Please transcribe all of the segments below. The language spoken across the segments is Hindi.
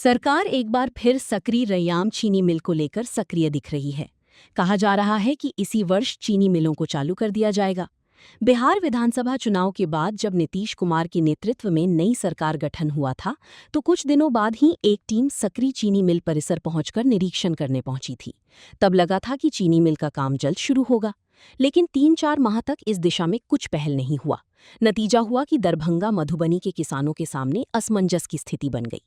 सरकार एक बार फिर सकरी रैयाम चीनी मिल को लेकर सक्रिय दिख रही है। कहा जा रहा है कि इसी वर्ष चीनी मिलों को चालू कर दिया जाएगा। बिहार विधानसभा चुनाव के बाद जब नीतीश कुमार के नेतृत्व में नई सरकार गठन हुआ था, तो कुछ दिनों बाद ही एक टीम सकरी चीनी मिल परिसर पहुंचकर निरीक्षण करने पहुंची थी। तब लगा था कि चीनी मिल का काम जल्द शुरू होगा, लेकिन 3-4 माह तक इस दिशा में कुछ पहल नहीं हुआ। नतीजा हुआ कि दरभंगा मधुबनी के किसानों के सामने असमंजस की स्थिति बन गई।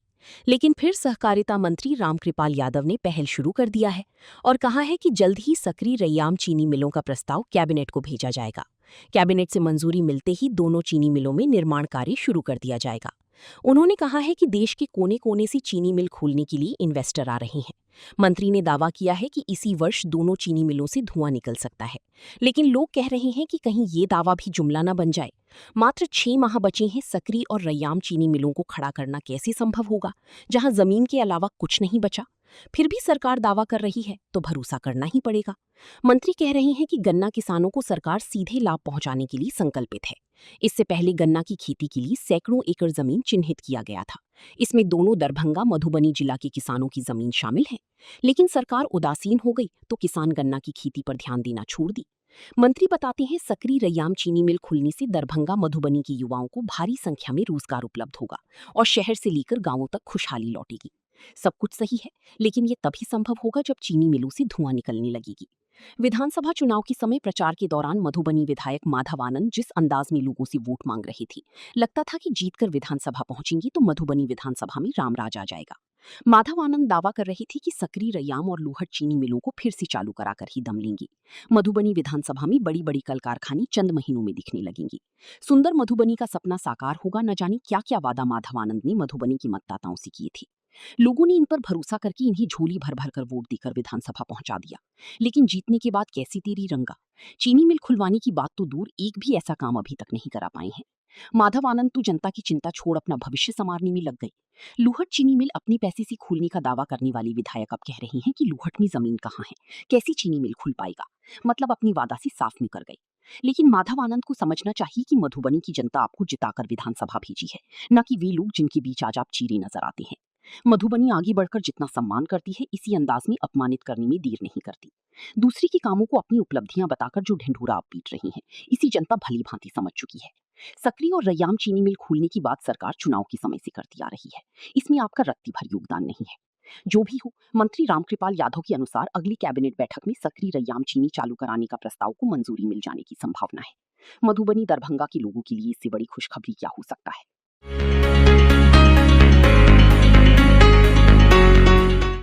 लेकिन फिर सहकारिता मंत्री रामकृपाल यादव ने पहल शुरू कर दिया है और कहा है कि जल्द ही सकरी रैयाम चीनी मिलों का प्रस्ताव कैबिनेट को भेजा जाएगा। कैबिनेट से मंजूरी मिलते ही दोनों चीनी मिलों में निर्माण कार्य शुरू कर दिया जाएगा। उन्होंने कहा है कि देश के कोने कोने से चीनी मिल खोलने के लिए इन्वेस्टर आ रहे हैं। मंत्री ने दावा किया है कि इसी वर्ष दोनों चीनी मिलों से धुआं निकल सकता है, लेकिन लोग कह रहे हैं कि कहीं ये दावा भी जुमला न बन जाए। मात्र 6 माह बचे हैं, सकरी और रैयाम चीनी मिलों को खड़ा करना कैसे संभव होगा, जहां जमीन के अलावा कुछ नहीं बचा। फिर भी सरकार दावा कर रही है तो भरोसा करना ही पड़ेगा। मंत्री कह रहे हैं कि गन्ना किसानों को सरकार सीधे लाभ पहुंचाने के लिए संकल्पित है। इससे पहले गन्ना की खेती के लिए सैकड़ों एकड़ जमीन चिन्हित किया गया था। इसमें दोनों दरभंगा मधुबनी जिला के किसानों की जमीन शामिल है, लेकिन सरकार उदासीन हो गई तो किसान गन्ना की खेती पर ध्यान देना छोड़ दी। मंत्री बताते हैं, सकरी रैयाम चीनी मिल खुलने से दरभंगा मधुबनी के युवाओं को भारी संख्या में रोजगार उपलब्ध होगा और शहर से लेकर गांवों तक खुशहाली लौटेगी। सब कुछ सही है, लेकिन ये तभी संभव होगा जब चीनी मिलों से धुआं निकलने लगेगी। विधानसभा चुनाव के समय प्रचार के दौरान मधुबनी विधायक माधव आनंद जिस अंदाज में लोगों से वोट मांग रही थी, लगता था कि जीतकर विधानसभा पहुंचेंगी तो मधुबनी विधानसभा में रामराज आ जाएगा। माधव आनंद दावा कर रही थी कि सकरी रैयाम और लोहट चीनी मिलों को फिर से चालू कराकर ही दम लेंगी। मधुबनी विधानसभा में बड़ी बड़ी कल कारखाने चंद महीनों में दिखने लगेंगी। सुंदर मधुबनी का सपना साकार होगा। न जाने क्या क्या वादा माधव आनंद ने मधुबनी के मतदाताओं से किए थे। लोगों ने इन पर भरोसा करके इन्हें झोली भर भर कर वोट देकर विधानसभा पहुंचा दिया, लेकिन जीतने के बाद कैसी तेरी रंगा। चीनी मिल खुलवाने की बात तो दूर, एक भी ऐसा काम अभी तक नहीं करा पाए हैं। माधव आनंद तो जनता की चिंता छोड़ अपना भविष्य संवारने में लग गई। लोहट चीनी मिल अपने पैसे से खोलने का दावा करने वाली विधायक अब कह रही हैं कि लोहट में जमीन कहाँ है, कैसी चीनी मिल खुल पाएगा। मतलब अपनी वादा से साफ मुकर गई। लेकिन माधव आनंद को समझना चाहिए कि मधुबनी की जनता आपको जिताकर विधानसभा भेजी है, न कि वे लोग जिनके बीच आज आप चीरे नजर आते हैं। मधुबनी आगे बढ़कर जितना सम्मान करती है, इसी अंदाज में अपमानित करने में देर नहीं करती। दूसरे के कामों को अपनी उपलब्धियां बताकर जो ढिंढोरा आप पीट रही हैं, इसी जनता भली भांति समझ चुकी है। सकरी और रैयाम चीनी मिल खोलने की बात सरकार चुनाव के समय से करती आ रही है। इसमें आपका रत्ती भर योगदान नहीं है। जो भी हो, मंत्री रामकृपाल यादव के अनुसार अगली कैबिनेट बैठक में सकरी रैयाम चीनी चालू कराने का प्रस्ताव को मंजूरी मिल जाने की संभावना है। मधुबनी दरभंगा के लोगों के लिए इससे बड़ी खुशखबरी क्या हो सकता है।